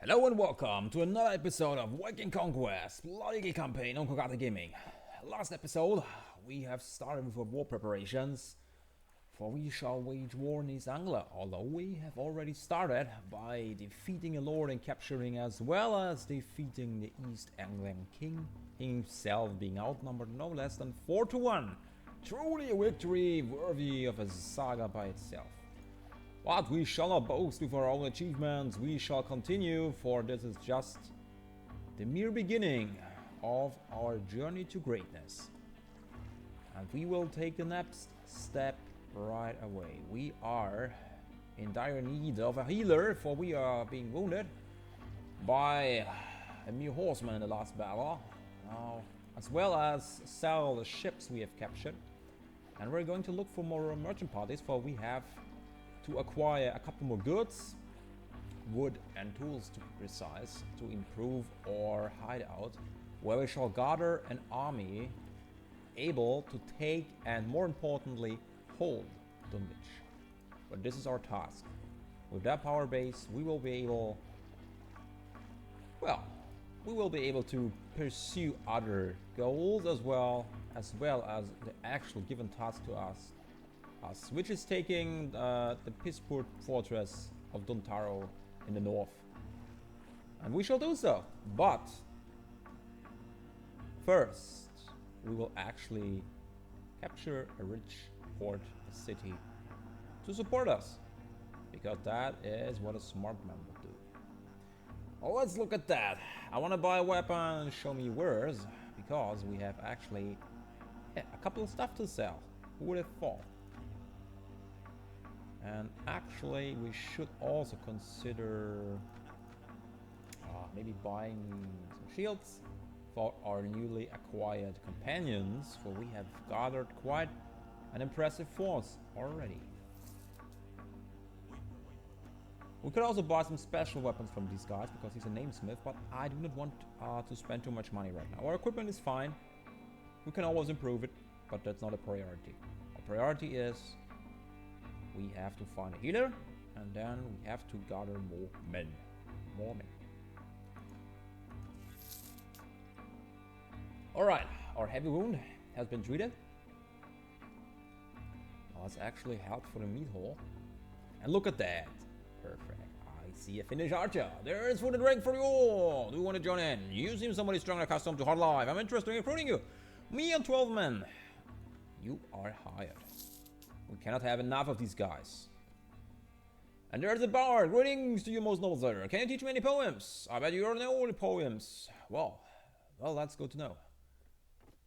Hello and welcome to another episode of Viking Conquest, Bloody Campaign on Kogata Gaming. Last episode, we have started with our war preparations, for we shall wage war in East Anglia, although we have already started by defeating a lord and capturing as well as defeating the East Anglian king, himself being outnumbered no less than 4 to 1. Truly a victory worthy of a saga by itself. But we shall not boast with our own achievements, we shall continue, for this is just the mere beginning of our journey to greatness. And we will take the next step right away. We are in dire need of a healer, for we are being wounded by a mere horseman in the last battle, as well as sell the ships we have captured. And we're going to look for more merchant parties, for we have to acquire a couple more goods, wood and tools to be precise, to improve our hideout, where we shall gather an army able to take and, more importantly, hold Dunwich. But this is our task. With that power base, we will be able, to pursue other goals as well as the actual given task to us, which is taking the piss-poor fortress of Duntaro in the north. And we shall do so. But first, we will actually capture a rich port city to support us, because that is what a smart man would do. Well, let's look at that. I want to buy a weapon, show me yours, because we have actually a couple of stuff to sell. Who would have thought? And actually, we should also consider maybe buying some shields for our newly acquired companions, for we have gathered quite an impressive force already. We could also buy some special weapons from these guys, because he's a namesmith, but I do not want to spend too much money right now. Our equipment is fine. We can always improve it, but that's not a priority. Our priority is we have to find a healer, and then we have to gather more men. Alright, our heavy wound has been treated. Now let's actually head for the meat hall. And look at that. Perfect. I see a Finnish archer. There's food and drink for you all. Do you want to join in? You seem somebody strong and accustomed to hard life. I'm interested in recruiting you. Me and 12 men. You are hired. We cannot have enough of these guys. And there's a bard. Greetings to you, most noble sir. Can you teach me any poems? I bet you already know all the poems. Well, that's good to know.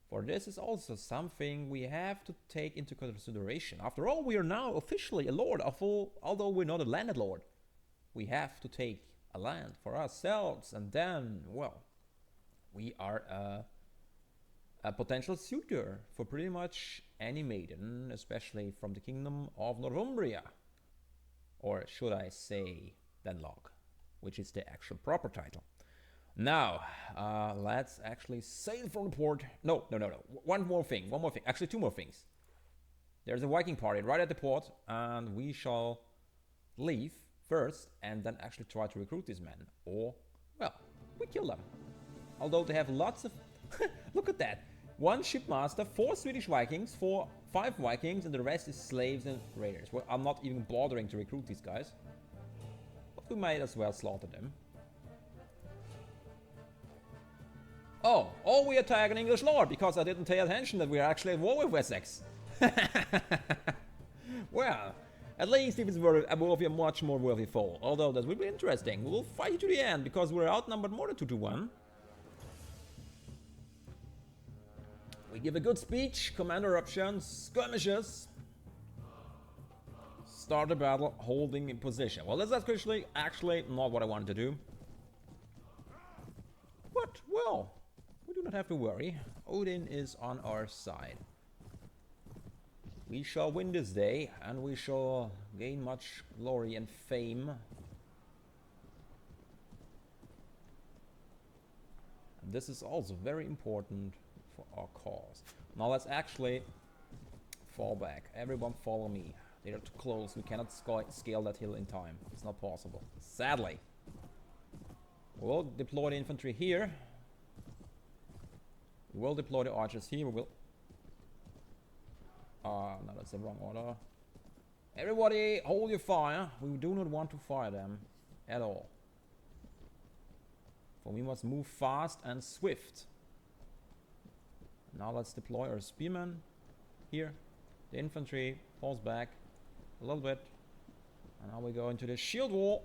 For this is also something we have to take into consideration. After all, we are now officially a lord, although we're not a landed lord. We have to take a land for ourselves, and then, well, we are a potential suitor for pretty much any maiden, especially from the kingdom of Northumbria. Or should I say Denlock, which is the actual proper title. Now, let's actually sail from the port. No. One more thing. Actually, two more things. There's a Viking party right at the port, and we shall leave first and then actually try to recruit these men. Or, well, we kill them. Although they have lots of... Look at that. 1 shipmaster, 4 Swedish Vikings, 5 Vikings, and the rest is slaves and raiders. Well, I'm not even bothering to recruit these guys. But we might as well slaughter them. Oh, we attack an English lord, because I didn't pay attention that we are actually at war with Wessex. Well, at least if it's a much more worthy foe. Although that will be interesting. We will fight to the end, because we're outnumbered more than 2 to 1. We give a good speech, commander options, skirmishes. Start the battle, holding in position. Well, that's actually not what I wanted to do. But, well, we do not have to worry. Odin is on our side. We shall win this day, and we shall gain much glory and fame. And this is also very important for our cause. Now let's actually fall back. Everyone follow me. They are too close. We cannot scale that hill in time. It's not possible. Sadly. We'll deploy the infantry here. We'll deploy the archers here. We will... no, that's the wrong order. Everybody, hold your fire. We do not want to fire them at all. For we must move fast and swift. Now let's deploy our spearmen here. The infantry falls back a little bit. And now we go into the shield wall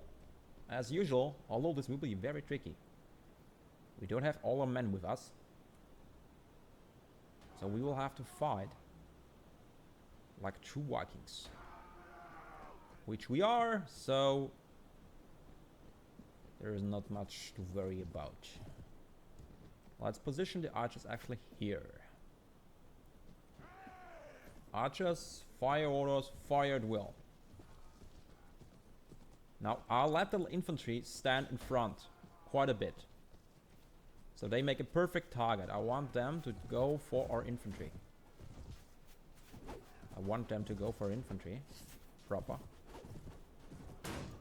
as usual, although this will be very tricky. We don't have all our men with us. So we will have to fight like true Vikings. Which we are, so there is not much to worry about. Let's position the archers actually here. Archers, fire orders, fire at will. Now I'll let the infantry stand in front quite a bit. So they make a perfect target. I want them to go for our infantry. Proper.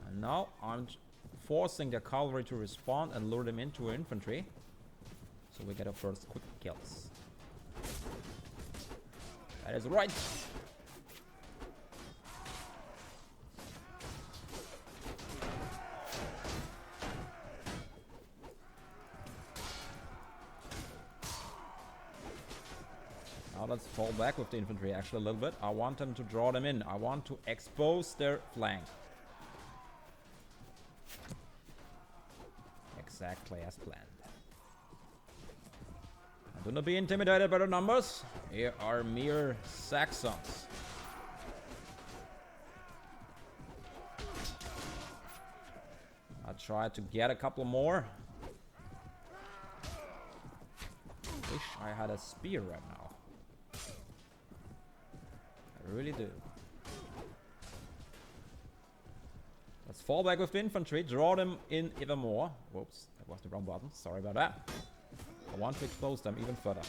And now I'm forcing the cavalry to respond and lure them into our infantry. So we get our first quick kills. That is right. Now let's fall back with the infantry actually a little bit. I want them to draw them in. I want to expose their flank. Exactly as planned. And do not be intimidated by the numbers. Here are mere Saxons. I'll try to get a couple more. Wish I had a spear right now. I really do. Let's fall back with the infantry, draw them in even more. Whoops, that was the wrong button. Sorry about that. I want to expose them even further.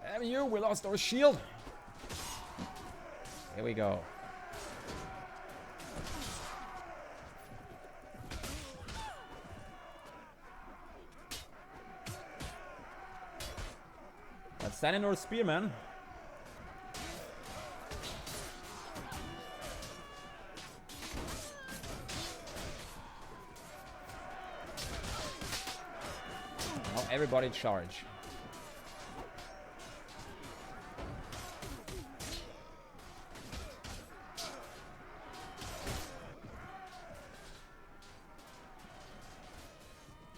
Damn you, we lost our shield. Here we go. Let's send in our spearmen. Now everybody charge.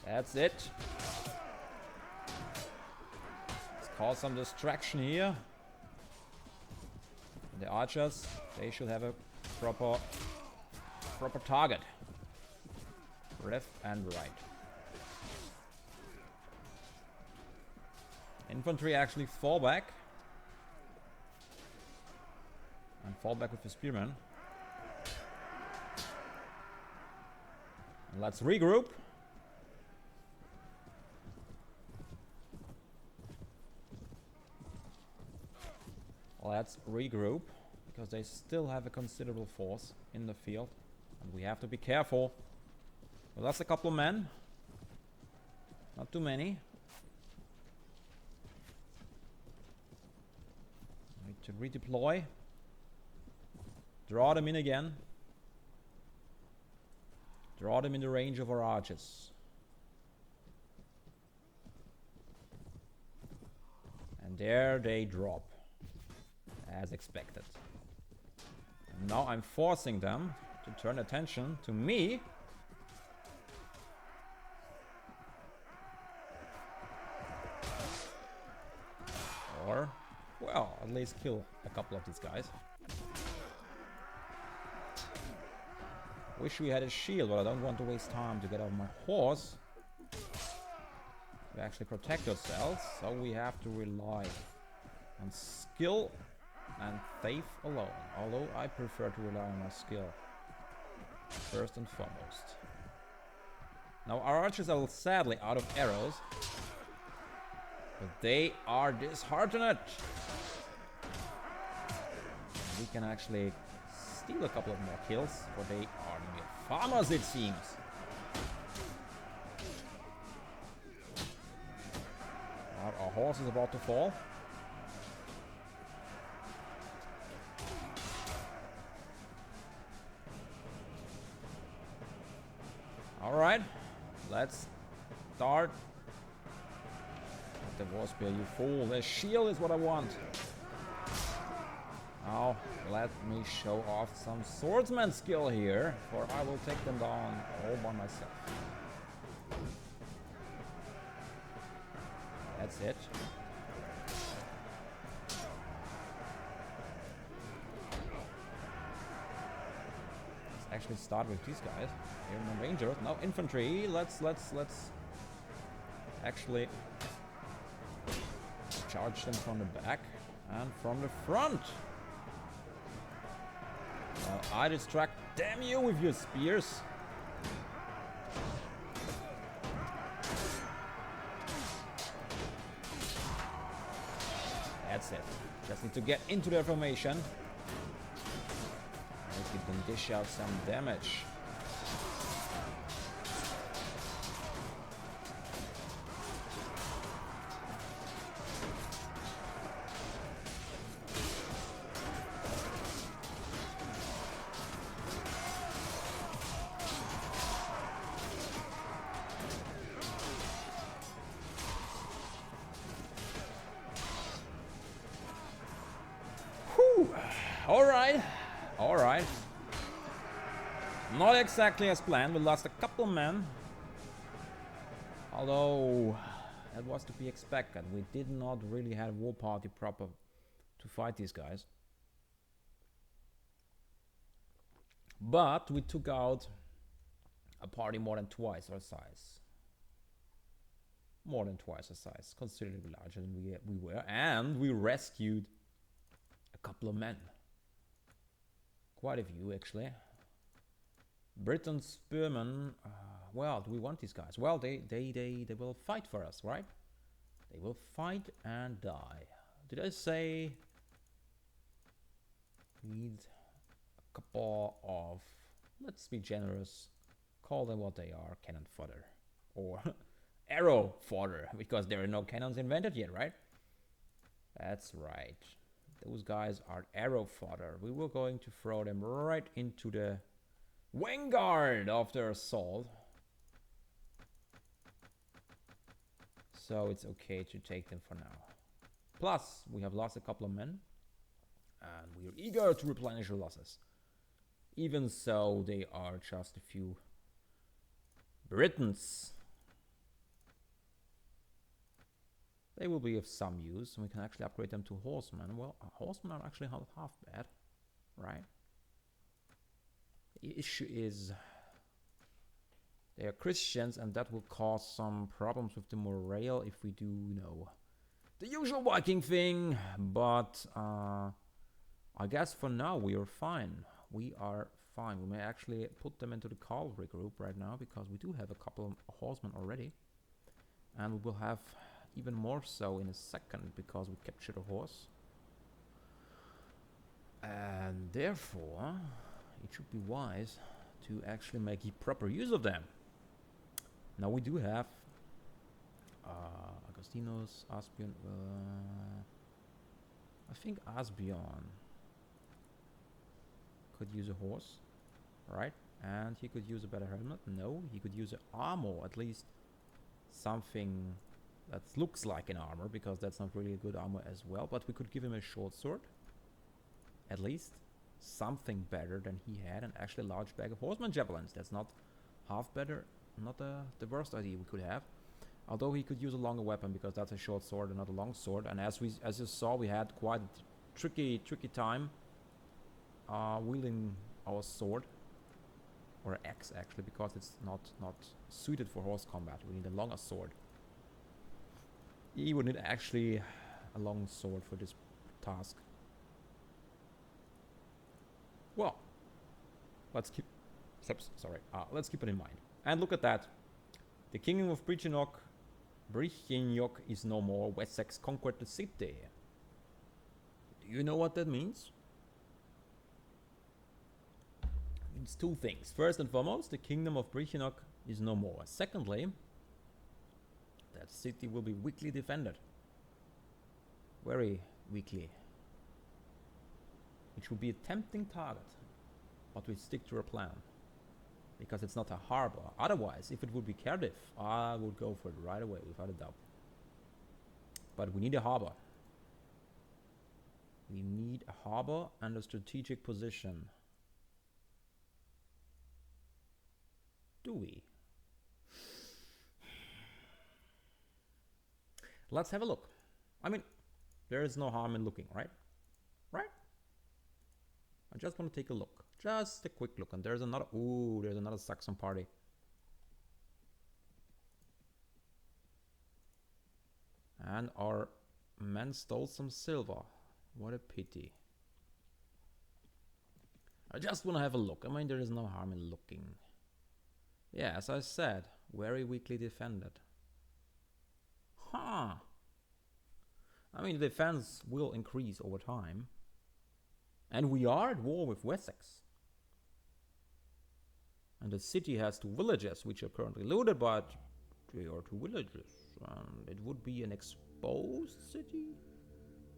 That's it. Let's cause some distraction here. The archers, they should have a proper target. Left and right. Infantry actually fall back. And fall back with the spearmen. And let's regroup. Let's regroup, because they still have a considerable force in the field. And we have to be careful. We lost a couple of men. Not too many. Need to redeploy. Draw them in again. Draw them in the range of our archers. And there they drop. As expected. And now I'm forcing them to turn attention to me. Or, well, at least kill a couple of these guys. Wish we had a shield, but I don't want to waste time to get off my horse. We actually protect ourselves, so we have to rely on skill and faith alone, although I prefer to rely on my skill first and foremost. Now our archers are sadly out of arrows, but they are disheartened. We can actually steal a couple of more kills, for they are mere farmers, it seems. Our horse is about to fall. Alright, let's start. The war spear, you fool. The shield is what I want. Now, let me show off some swordsman skill here, for I will take them down all by myself. That's it. Let's actually start with these guys. Here in the rangers. Now infantry. Let's actually charge them from the back and from the front. I distract, damn you, with your spears. That's it. Just need to get into their formation. Maybe we can dish out some damage. Alright. Not exactly as planned. We lost a couple men. Although, that was to be expected. We did not really have war party proper to fight these guys. But we took out a party more than twice our size. More than twice our size. Considerably larger than we were. And we rescued a couple of men. Quite a few, actually. Britain spearmen. Well, do we want these guys? Well, they will fight for us, right? They will fight and die. Did I say we need a couple of, let's be generous, call them what they are, cannon fodder. Or arrow fodder, because there are no cannons invented yet, right? That's right. Those guys are arrow fodder. We were going to throw them right into the vanguard of their assault. So it's okay to take them for now. Plus, we have lost a couple of men. And we're eager to replenish our losses. Even so, they are just a few Britons. They will be of some use, and we can actually upgrade them to horsemen. Well, horsemen are actually not half bad, right? The issue is they are Christians, and that will cause some problems with the morale if we do, you know, the usual Viking thing. But I guess for now we are fine. We are fine. We may actually put them into the cavalry group right now, because we do have a couple of horsemen already, and we will have even more so in a second, because we captured a horse. And therefore, it should be wise to actually make proper use of them. Now we do have Agostinos, Asbion. I think Asbion could use a horse, right? And he could use a better helmet. No, he could use an armor, at least something that looks like an armor, because that's not really a good armor as well. But we could give him a short sword, at least something better than he had, and actually a large bag of horseman javelins. That's not half better, not the worst idea we could have. Although he could use a longer weapon, because that's a short sword and not a long sword. And as you saw, we had quite a tricky time wielding our sword, or axe actually, because it's not suited for horse combat. We need a longer sword. He would need actually a long sword for this task. Well, let's keep it in mind. And look at that. The kingdom of Brytenwalda is no more. Wessex conquered the city. Do you know what that means? It's two things. First and foremost, the kingdom of Britannia is no more. Secondly, that city will be weakly defended. Very weakly. It should be a tempting target, but we stick to our plan. Because it's not a harbor. Otherwise, if it would be Cardiff, I would go for it right away, without a doubt. But we need a harbor. We need a harbor and a strategic position. Do we? Let's have a look. I mean, there is no harm in looking, right? Right? I just want to take a look. Just a quick look. And there's another... Ooh, there's another Saxon party. And our men stole some silver. What a pity. I just want to have a look. I mean, there is no harm in looking. Yeah, as I said, very weakly defended. Huh. I mean, the defense will increase over time. And we are at war with Wessex. And the city has 2 villages, which are currently looted, but they are 2 villages. It would be an exposed city.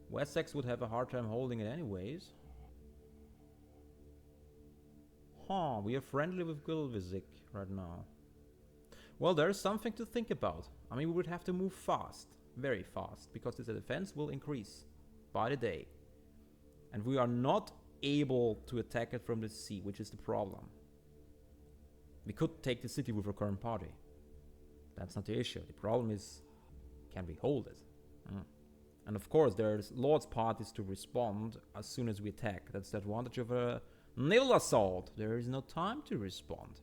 Wessex would have a hard time holding it anyways. Huh, we are friendly with Gilvizik right now. Well, there is something to think about. I mean, we would have to move fast. Very fast. Because the defense will increase by the day. And we are not able to attack it from the sea, which is the problem. We could take the city with our current party. That's not the issue. The problem is, can we hold it? And of course, there's Lord's parties to respond as soon as we attack. That's the advantage of a naval assault. There is no time to respond.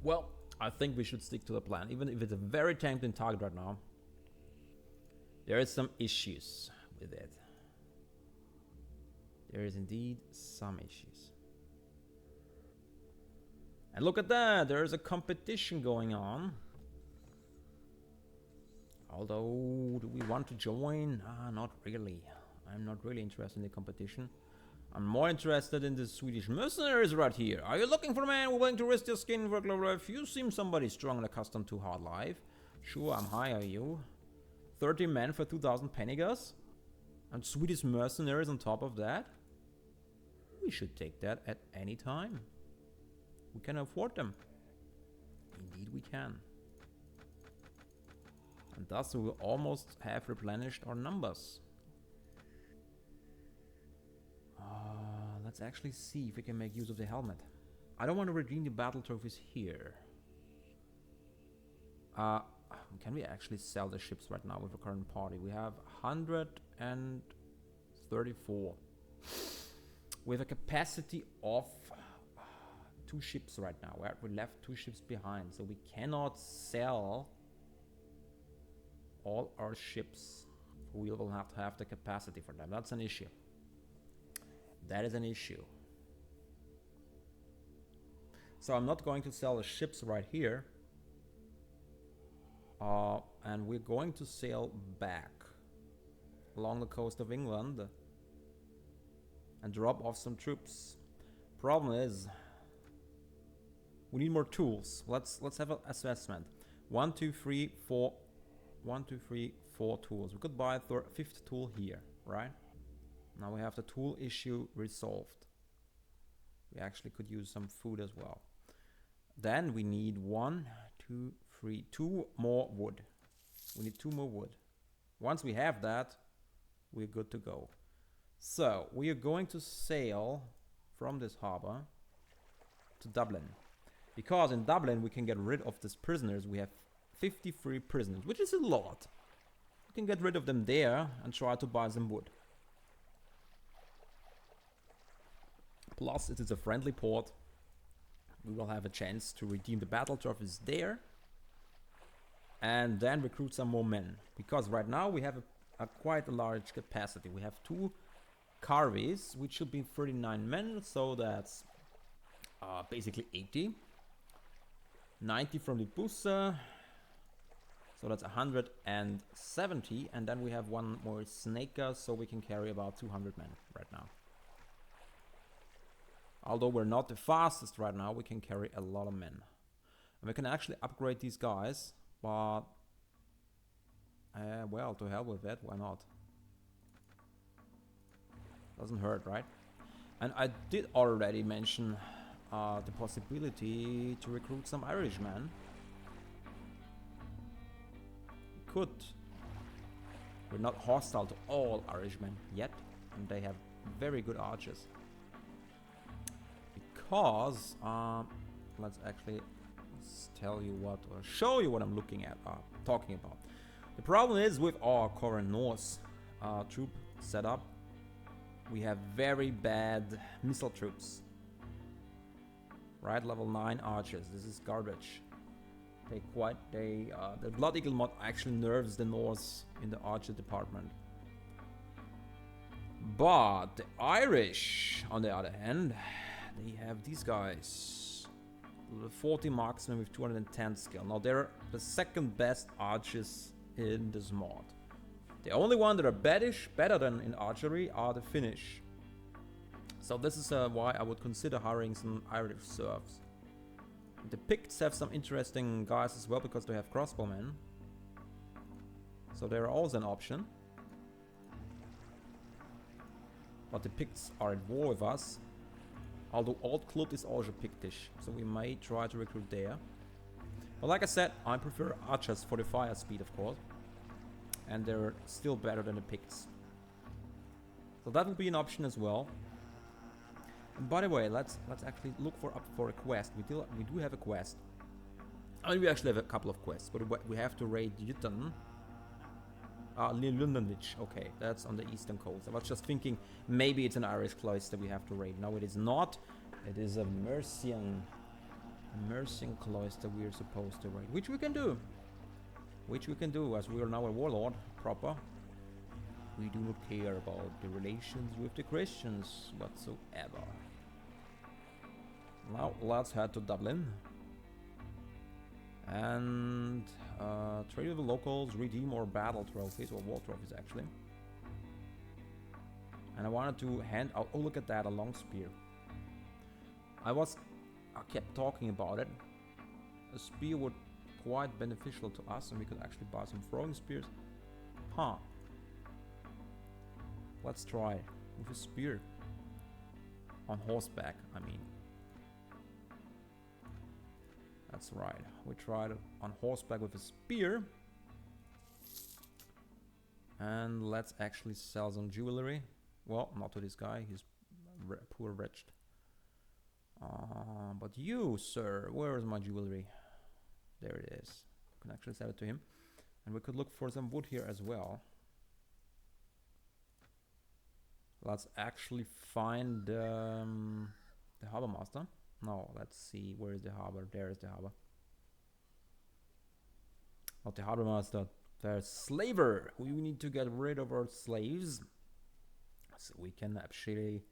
Well, I think we should stick to the plan, even if it's a very tempting target right now. There is some issues with it. There is indeed some issues. And look at that, there is a competition going on. Although, do we want to join? Not really. I'm not really interested in the competition. I'm more interested in the Swedish mercenaries right here. Are you looking for a man willing to risk your skin for a global life? You seem somebody strong and accustomed to hard life. Sure, I'm hire you. 30 men for 2,000 penigas? And Swedish mercenaries on top of that? We should take that at any time. We can afford them. Indeed we can. And thus we will almost have replenished our numbers. Let's actually see if we can make use of the helmet. I don't want to redeem the battle trophies here. Can we actually sell the ships right now with the current party? We have 134. With a capacity of 2 ships right now. We left 2 ships behind, so we cannot sell all our ships. We will have to have the capacity for them. That's an issue. That is an issue. So I'm not going to sell the ships right here. And we're going to sail back along the coast of England and drop off some troops. Problem is, we need more tools. Let's have an assessment. 1, 2, 3, 4. 1, 2, 3, 4 tools. We could buy a 5th tool here, right? Now we have the tool issue resolved. We actually could use some food as well. Then we need 1, 2, 3, 2 more wood. We need 2 more wood. Once we have that, we're good to go. So we are going to sail from this harbor to Dublin. Because in Dublin we can get rid of these prisoners. We have 53 prisoners, which is a lot. We can get rid of them there and try to buy some wood. Plus, it is a friendly port. We will have a chance to redeem the battle trophies there. And then recruit some more men. Because right now we have quite a large capacity. We have 2 carvies, which should be 39 men. So that's basically 80. 90 from the Busse. So that's 170, and then we have one more snaker, so we can carry about 200 men right now. Although we're not the fastest right now, we can carry a lot of men. And we can actually upgrade these guys, but well, to hell with that, why not? Doesn't hurt, right? And I did already mention the possibility to recruit some Irishmen. Could. We're not hostile to all Irishmen yet, and they have very good archers. Because, let's actually tell you what, or show you what I'm looking at, talking about. The problem is with our current Norse troop setup, we have very bad missile troops. Right, level 9 archers. This is garbage. The Blood Eagle mod actually nerfs the Norse in the archer department. But the Irish, on the other hand, they have these guys. 40 marksmen with 210 skill. Now they're the second best archers in this mod. The only one that are better than in archery are the Finnish. So this is why I would consider hiring some Irish serfs. The Picts have some interesting guys as well because they have crossbowmen. So they're also an option. But the Picts are at war with us. Although Old Clut is also Pictish, so we may try to recruit there. But like I said, I prefer archers for the fire speed, of course. And they're still better than the Picts. So that will be an option as well. And by the way, let's actually look for a quest. We do have a quest. I mean, we actually have a couple of quests, but we have to raid Jüten. Lundavich. Okay, that's on the eastern coast. I was just thinking maybe it's an Irish cloister we have to raid. No, it is not. It is a Mercian cloister we are supposed to raid, which we can do. As we are now a warlord proper. We do not care about the relations with the Christians whatsoever. Now let's head to Dublin and trade with the locals, redeem our battle trophies, or war trophies actually. And I wanted to hand out, oh look at that, a long spear. I kept talking about it. A spear would quite beneficial to us, and we could actually buy some throwing spears. Huh. Let's try with a spear. On horseback, I mean. That's right. We tried it on horseback with a spear. And let's actually sell some jewelry. Well, not to this guy. He's poor wretched. But you, sir, where is my jewelry? There it is. We can actually sell it to him. And we could look for some wood here as well. Let's actually find the harbor master. No, let's see. Where is the harbor? There is the harbor. Not the harbor master. There's slaver. We need to get rid of our slaves, so we can actually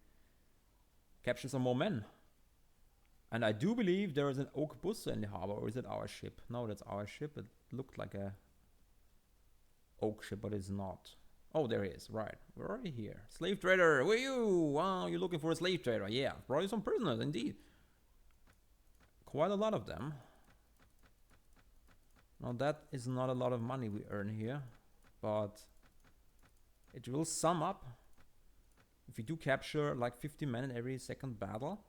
capture some more men. And I do believe there is an oak busse in the harbor. Or is it our ship? No, that's our ship. It looked like a oak ship, but it's not. Oh, there he is. Right. We're already here. Slave trader, where are you? Wow, you're looking for a slave trader. Yeah, brought you some prisoners, indeed. Quite a lot of them. Now that is not a lot of money we earn here, but it will sum up. If we do capture like 50 men in every second battle,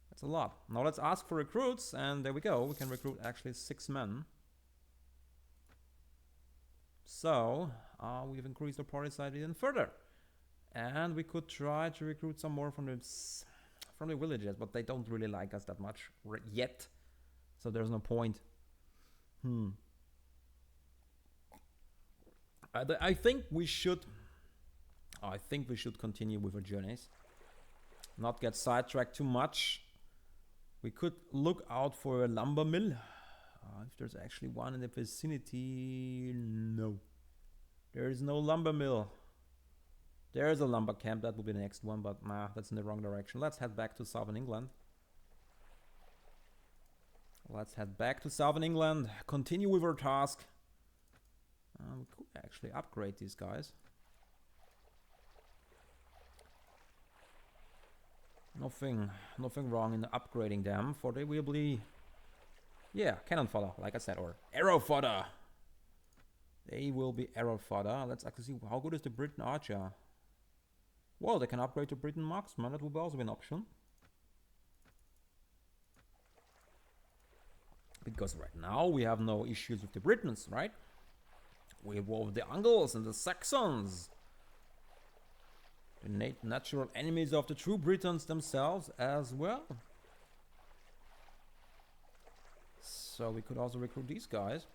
that's a lot. Now let's ask for recruits, and there we go. We can recruit actually 6 men. So we've increased our party size even further, and we could try to recruit some more from the villages, but they don't really like us that much yet, so there's no point. I think we should continue with our journeys, not get sidetracked too much. We could look out for a lumber mill. If there's actually one in the vicinity, no. There is no lumber mill. There is a lumber camp, that will be the next one, but nah, that's in the wrong direction. Let's head back to southern England. Let's head back to southern England, continue with our task. We could actually upgrade these guys. Nothing wrong in upgrading them, for they will be, yeah, cannon fodder, like I said, or arrow fodder. They will be arrow fodder. Let's actually see, how good is the Briton archer? Well, they can upgrade to Briton marksman, that will also be an option. Because right now we have no issues with the Britons, right? We have the Angles and the Saxons. The natural enemies of the true Britons themselves as well. So we could also recruit these guys.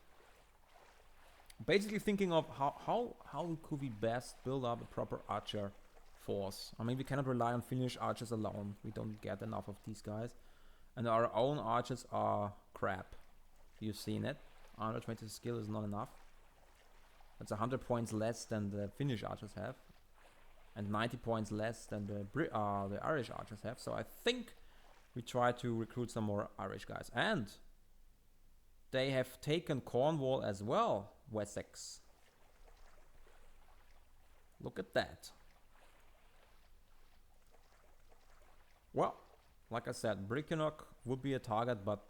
Basically thinking of how could we best build up a proper archer force. I mean, we cannot rely on Finnish archers alone. We don't get enough of these guys. And our own archers are crap. You've seen it. 120 skill is not enough. That's 100 points less than the Finnish archers have. And 90 points less than the Irish archers have. So I think we try to recruit some more Irish guys. And they have taken Cornwall as well, Wessex. Look at that. Well, like I said, Britannia would be a target, but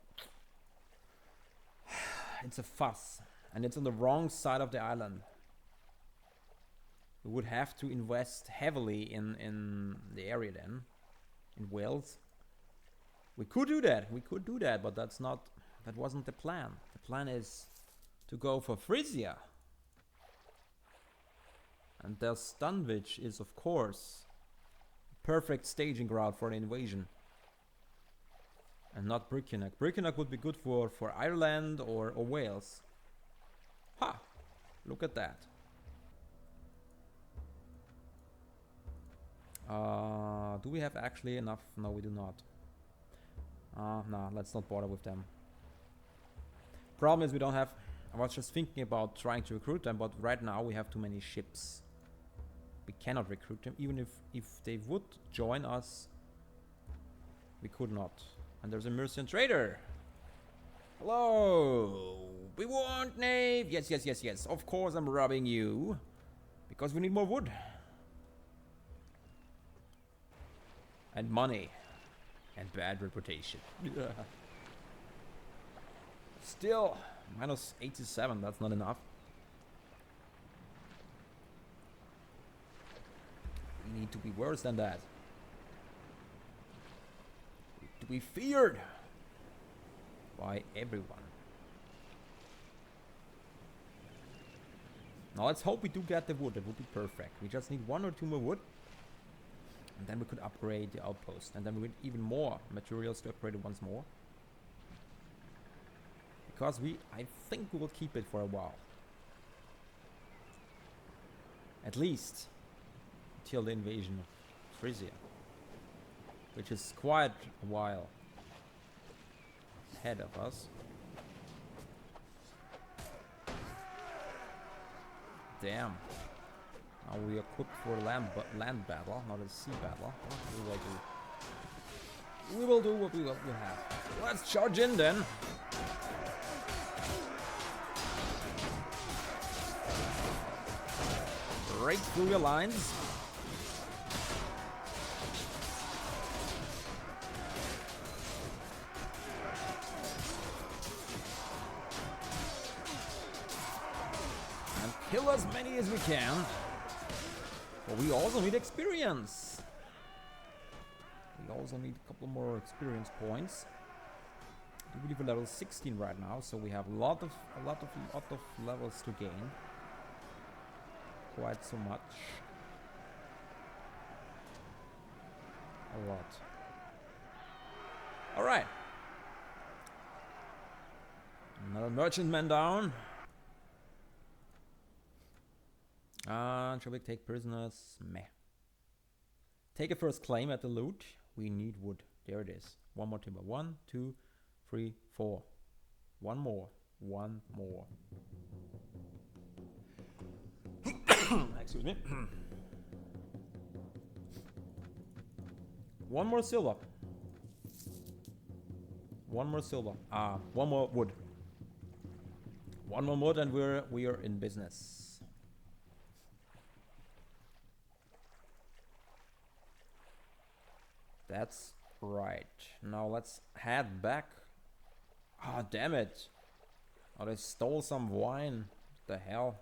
it's a fuss. And it's on the wrong side of the island. We would have to invest heavily in the area then, in Wales. We could do that, but that wasn't the plan. The plan is to go for Frisia. And their Stunwich is, of course, perfect staging ground for an invasion. And not Britannia. Britannia would be good for Ireland or Wales. Ha! Look at that. Do we have actually enough? No, we do not. No, let's not bother with them. Problem is we don't have... I was just thinking about trying to recruit them, but right now we have too many ships. We cannot recruit them, even if they would join us. We could not. And there's a Mercian trader. Hello! We want knave! Yes, yes, yes, yes. Of course I'm robbing you. Because we need more wood. And money. And bad reputation. Still, minus 87, that's not enough. We need to be worse than that. To be feared by everyone. Now let's hope we do get the wood, that would be perfect. We just need 1 or 2 more wood. And then we could upgrade the outpost. And then we need even more materials to upgrade it once more. Because I think we will keep it for a while. At least until the invasion of Frisia. Which is quite a while ahead of us. Damn. Now we are equipped for a land battle, not a sea battle. What we will do? We will do what we have. Let's charge in then. Break through your lines. And kill as many as we can. But we also need experience. We also need a couple more experience points. I believe we're level 16 right now, so we have a lot of levels to gain. Quite so much. A lot. All right. Another merchantman down. Shall we take prisoners? Meh. Take a first claim at the loot. We need wood. There it is. One more timber. 1, 2, 3, 4. One more. One more. Excuse me. One more silver. One more silver. One more wood. One more wood and we are in business. That's right. Now let's head back. Ah, damn it. Oh, they stole some wine. What the hell?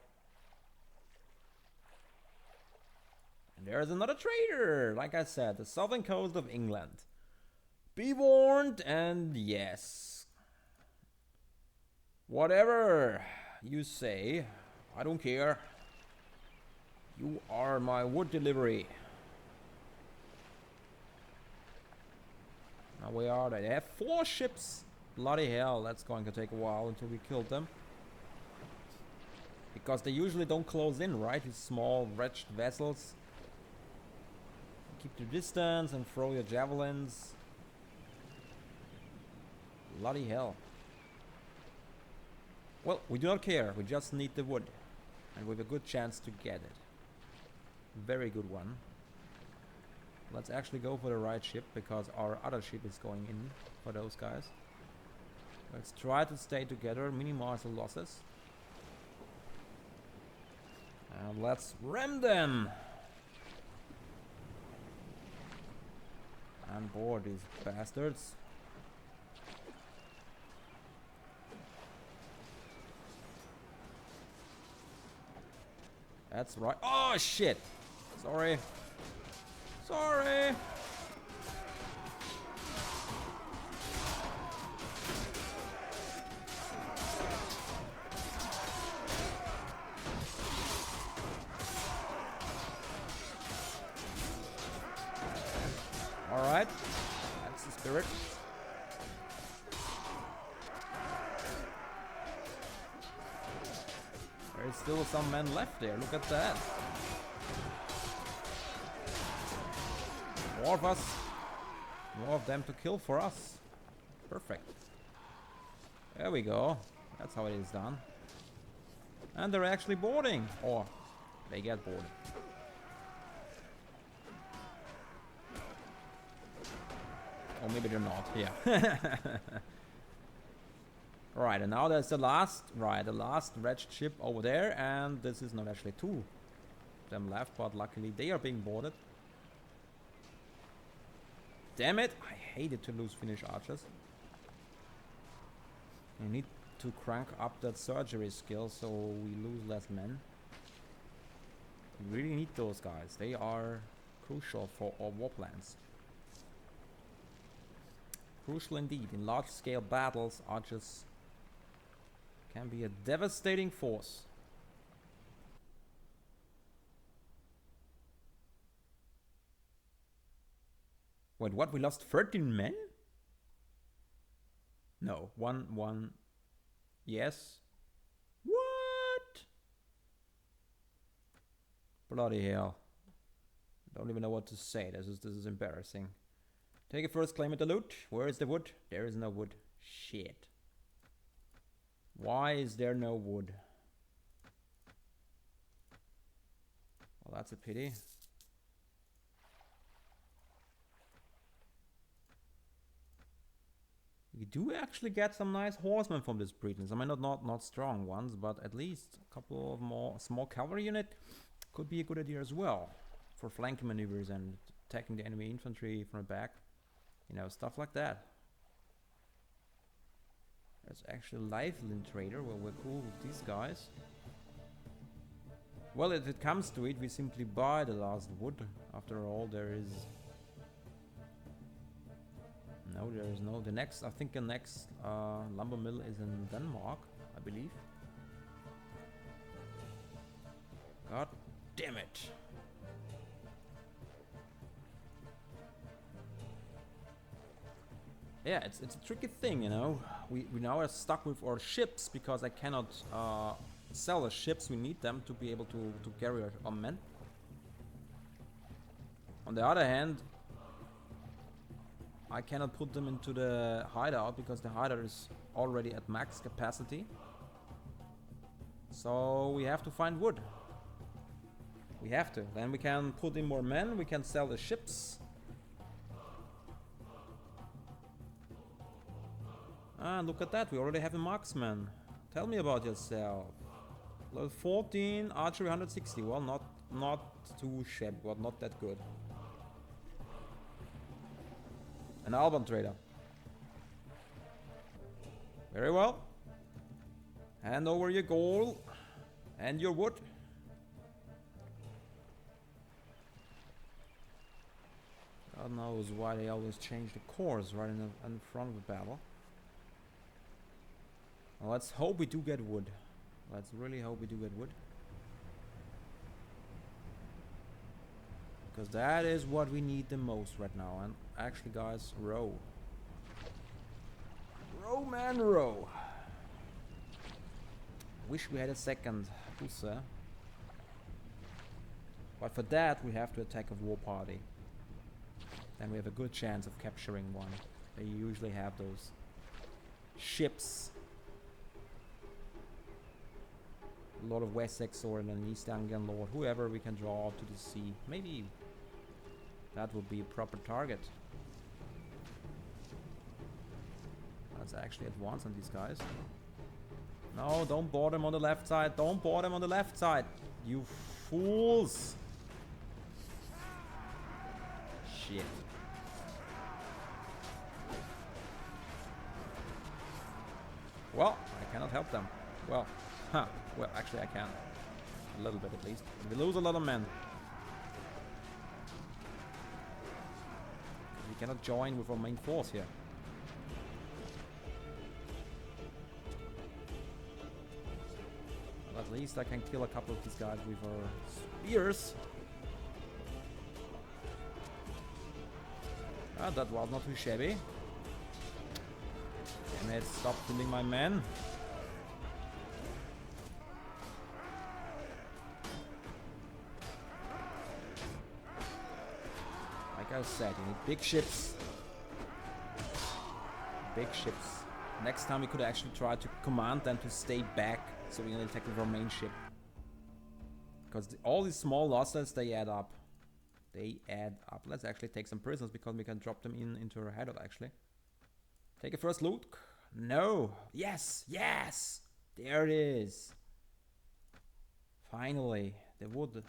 And there's another trader. Like I said, the southern coast of England. Be warned, and yes. Whatever you say, I don't care. You are my wood delivery. Now where are they? They have 4 ships. Bloody hell, that's going to take a while until we kill them. Because they usually don't close in, right? These small, wretched vessels. Keep your distance and throw your javelins. Bloody hell. Well, we do not care. We just need the wood. And we have a good chance to get it. Very good one. Let's actually go for the right ship, because our other ship is going in for those guys. Let's try to stay together, minimize the losses. And let's ram them! And board these bastards. That's right. Oh shit! Sorry. Sorry! Alright. That's the spirit. There's still some men left there. Look at that. More of us. More of them to kill for us. Perfect. There we go. That's how it is done. And they're actually boarding. Or they get boarded. Or maybe they're not. Yeah. Right, and now there's the last, the last wretched ship over there, and this is not actually 2 of them left, but luckily they are being boarded. Damn it! I hated to lose Finnish archers. I need to crank up that surgery skill so we lose less men. We really need those guys. They are crucial for our war plans. Crucial indeed. In large-scale battles, archers can be a devastating force. Wait, what? We lost 13 men? No, one. Yes. What? Bloody hell. Don't even know what to say. This is embarrassing. Take a first claim at the loot. Where is the wood? There is no wood. Shit. Why is there no wood? Well, that's a pity. We do actually get some nice horsemen from these Britons. I mean, not strong ones, but at least a couple of more small cavalry unit could be a good idea as well for flanking maneuvers and attacking the enemy infantry from the back. You know, stuff like that. There's actually a lifeline trader. Well, we're cool with these guys. Well, if it comes to it, we simply buy the last wood. After all, there is... No, there is no... The next, I think the next lumber mill is in Denmark, I believe. God damn it. Yeah, it's a tricky thing, you know. We now are stuck with our ships because I cannot sell the ships. We need them to be able to carry our men. On the other hand, I cannot put them into the hideout because the hideout is already at max capacity. So we have to find wood. We have to. Then we can put in more men, we can sell the ships. Ah, look at that, we already have a marksman. Tell me about yourself. Level 14, archery 160. Well, not too shabby, but not that good. An Alban trader. Very well. Hand over your gold and your wood. God knows why they always change the course right in front of the battle. Well, let's hope we do get wood. Let's really hope we do get wood. Because that is what we need the most right now. And actually, guys, row. Row, man, row. Wish we had a second Husse. But for that, we have to attack a war party. Then we have a good chance of capturing one. They usually have those ships. A lot of Wessex or an East Anglian lord, whoever we can draw out to the sea. Maybe that would be a proper target. Let's actually advance on these guys. No, don't board them on the left side. Don't board them on the left side. You fools. Shit. Well, I cannot help them. Well, well, actually I can. A little bit at least. We lose a lot of men. We cannot join with our main force here. Well, at least I can kill a couple of these guys with our spears. Ah, that was not too shabby. Damn it, stop killing my men. Like I said, you need big ships. Big ships. Next time we could actually try to command them to stay back so we can attack with our main ship. Because all these small losses, they add up. They add up. Let's actually take some prisoners because we can drop them into our hideout actually. Take a first loot. No. Yes. Yes. There it is. Finally. The wood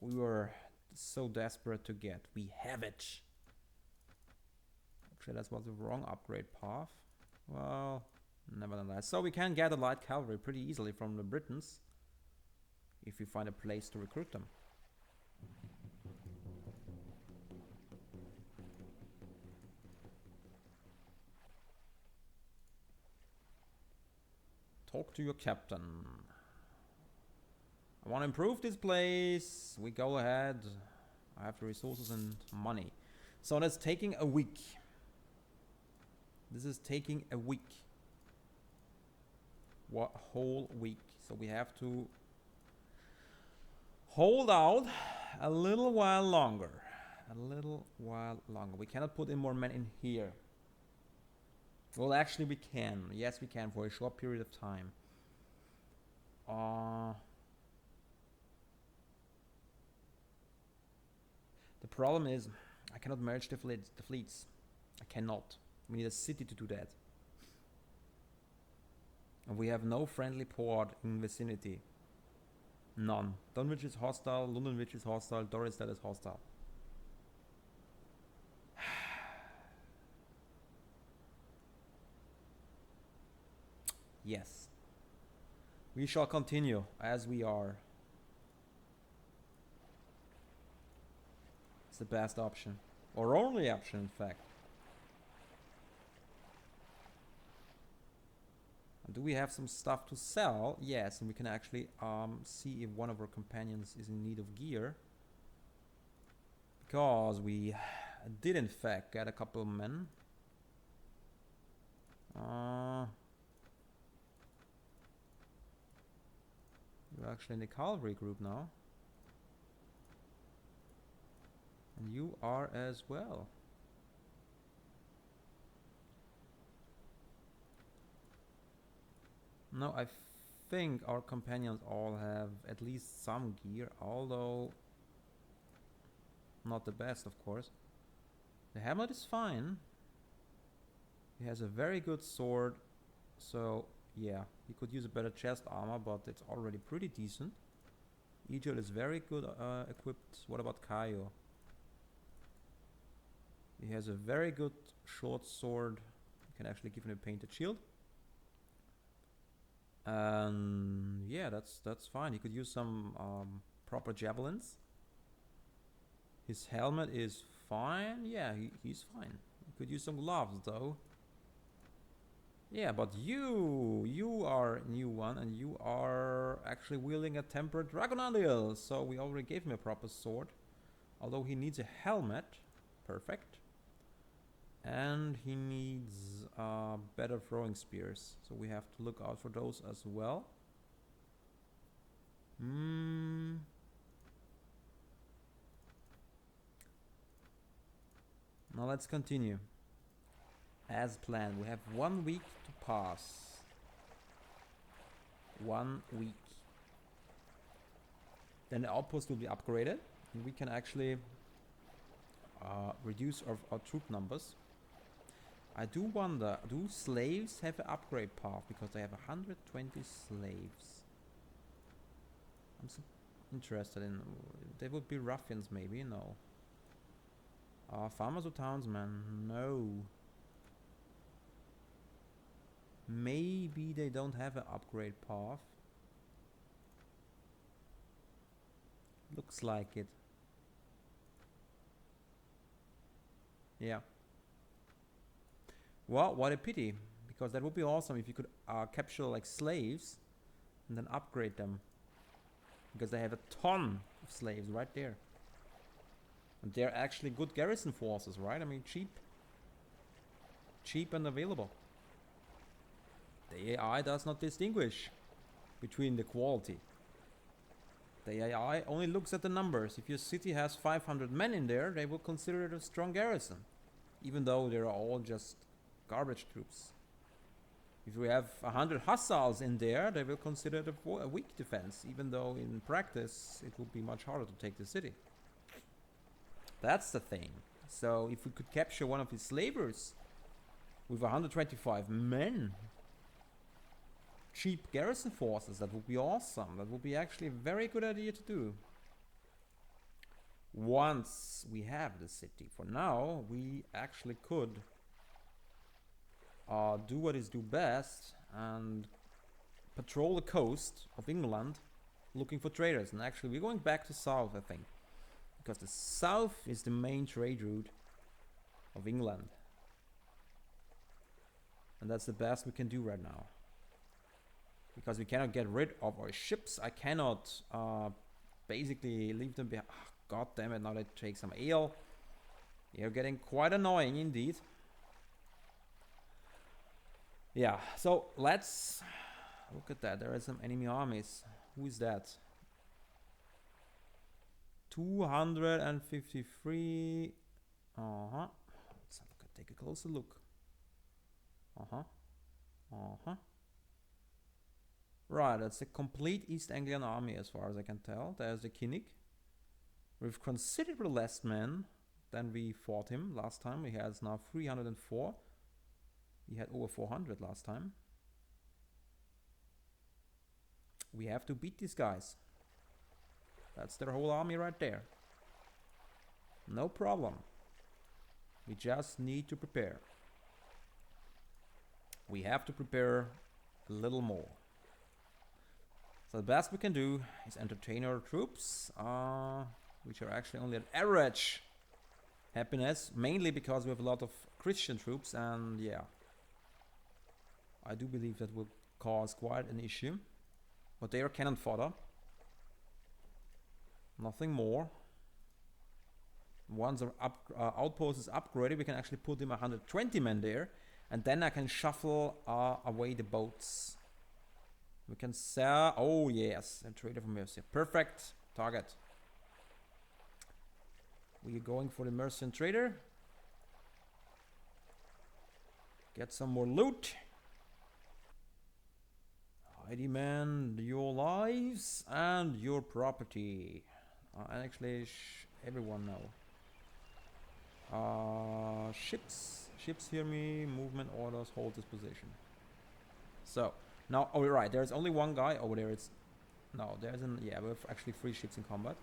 we were so desperate to get. We have it. Actually, that was the wrong upgrade path. Well, nevertheless. So we can get a light cavalry pretty easily from the Britons. If we find a place to recruit them. Talk to your captain. I want to improve this place. We go ahead. I have the resources and money. So that's taking a week. This is taking a week. What whole week? So we have to hold out a little while longer. A little while longer. We cannot put in more men in here. Well, actually we can. Yes, we can for a short period of time. The problem is I cannot merge the fleets. I cannot. We need a city to do that. And we have no friendly port in vicinity. None. Dunwich is hostile, Londonwich is hostile, Dorestad is hostile. Yes. We shall continue as we are. It's the best option. Or only option, in fact. And do we have some stuff to sell? Yes, and we can actually see if one of our companions is in need of gear. Because we did in fact get a couple of men. You're actually in the cavalry group now. And you are as well. No, I think our companions all have at least some gear, although not the best, of course. The hamlet is fine. He has a very good sword. So, yeah, he could use a better chest armor, but it's already pretty decent. Egil is very good equipped. What about Kaio? He has a very good short sword. You can actually give him a painted shield. And yeah, that's fine. He could use some proper javelins. His helmet is fine. Yeah, he's fine. He could use some gloves though. Yeah, but you are a new one, and you are actually wielding a tempered dragonadil. So we already gave him a proper sword. Although he needs a helmet. Perfect. And he needs better throwing spears. So we have to look out for those as well. Now let's continue. As planned, we have 1 week to pass. 1 week. Then the outpost will be upgraded. And we can actually reduce our troop numbers. I do wonder, do slaves have an upgrade path? Because they have 120 slaves. I'm so interested in... They would be ruffians maybe? No. Farmers or townsmen? No. Maybe they don't have an upgrade path. Looks like it. Yeah. Well, what a pity, because that would be awesome if you could capture like slaves and then upgrade them, because they have a ton of slaves right there, and they're actually good garrison forces, right? I mean, cheap and available. The AI does not distinguish between the quality. The AI only looks at the numbers. If your city has 500 men in there, they will consider it a strong garrison, even though they're all just garbage troops. If we have 100 hussars in there, they will consider it a weak defense, even though in practice it will be much harder to take the city. That's the thing. So if we could capture one of his slavers with 125 men, cheap garrison forces, that would be awesome. That would be actually a very good idea to do. Once we have the city. For now, we actually could do what is do best and patrol the coast of England looking for traders. And actually we're going back to south, I think, because the south is the main trade route of England, and that's the best we can do right now, because we cannot get rid of our ships. I cannot basically leave them behind. Oh, god damn it, now they take some ale. You're getting quite annoying indeed. Yeah, so let's look at that. There are some enemy armies. Who is that? 253. Let's take a closer look. Right, that's a complete East Anglian army as far as I can tell. There's the Kinnick with considerably less men than we fought him last time. He has now 304. He had over 400 last time. We have to beat these guys. That's their whole army right there. No problem. We just need to prepare. We have to prepare a little more. So the best we can do is entertain our troops, which are actually only at average happiness, mainly because we have a lot of Christian troops, and yeah, I do believe that will cause quite an issue. But they are cannon fodder. Nothing more. Once our outpost is upgraded, we can actually put him 120 men there, and then I can shuffle away the boats. We can sell. Oh yes, a trader from Mercia. Perfect target. We are going for the Mercian trader. Get some more loot. I demand your lives and your property. And actually, everyone now. Ships. Ships hear me. Movement orders. Hold this position. So now, oh, you're right. There's only one guy over there. It's no. There's an yeah. We have actually 3 ships in combat.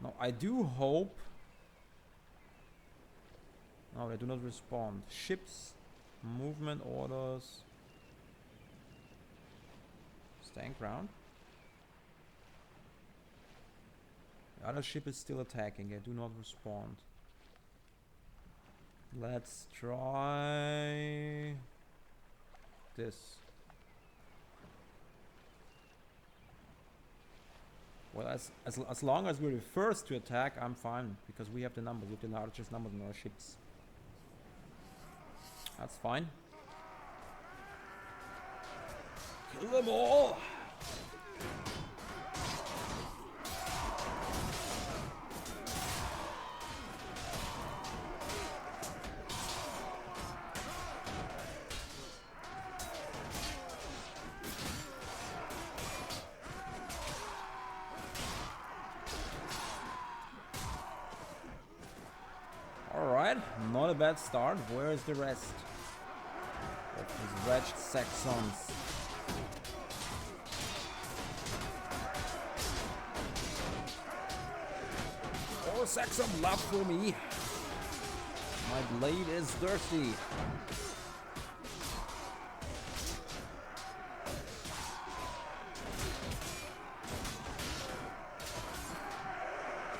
Now I do hope. No, they do not respond. Ships, movement orders. Stand ground. The other ship is still attacking. They do not respond. Let's try this. Well, as long as we're the first to attack, I'm fine because we have the numbers. We have the largest numbers in our ships. That's fine. Kill them all! Alright, not a bad start. Where is the rest? These wretched Saxons. Oh, Saxon love for me. My blade is thirsty.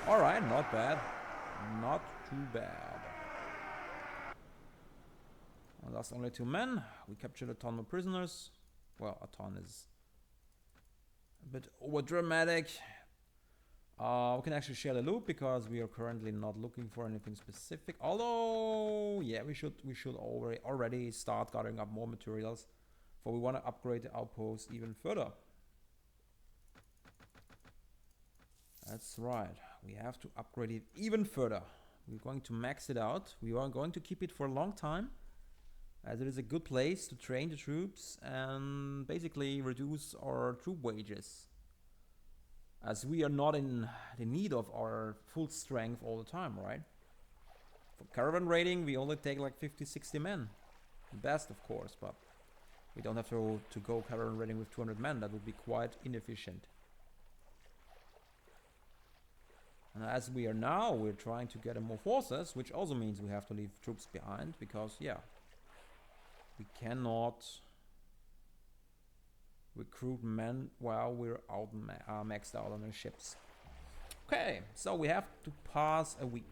Alright, not bad. Not too bad. Well, that's only 2 men. We captured a ton of prisoners. Well, a ton is a bit over dramatic. We can actually share the loot because we are currently not looking for anything specific. Although, yeah, we should already start gathering up more materials, for we want to upgrade the outpost even further. That's right. We have to upgrade it even further. We're going to max it out. We are going to keep it for a long time, as it is a good place to train the troops and basically reduce our troop wages, as we are not in the need of our full strength all the time, right? For caravan raiding, we only take like 50-60 men. The best, of course, but we don't have to go caravan raiding with 200 men. That would be quite inefficient. And as we are now, we're trying to get more forces, which also means we have to leave troops behind because, yeah, we cannot recruit men while we're out maxed out on our ships. Okay, so we have to pass a week,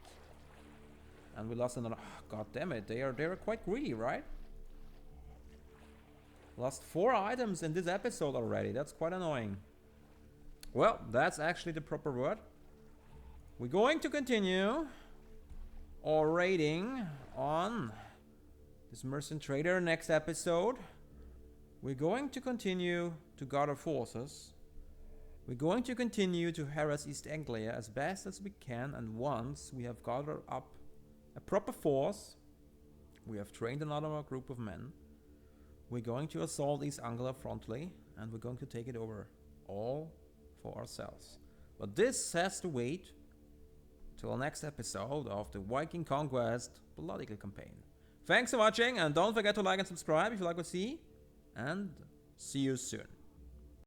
and we lost another. Oh, God damn it! They are quite greedy, right? Lost 4 items in this episode already. That's quite annoying. Well, that's actually the proper word. We're going to continue our raiding on this merchant trader next episode. We're going to continue to gather forces. We're going to continue to harass East Anglia as best as we can, and once we have gathered up a proper force, we have trained another group of men, we're going to assault East Anglia frontally, and we're going to take it over all for ourselves. But this has to wait till the next episode of the Viking Conquest political campaign. Thanks for watching, and don't forget to like and subscribe if you like what you see, and see you soon.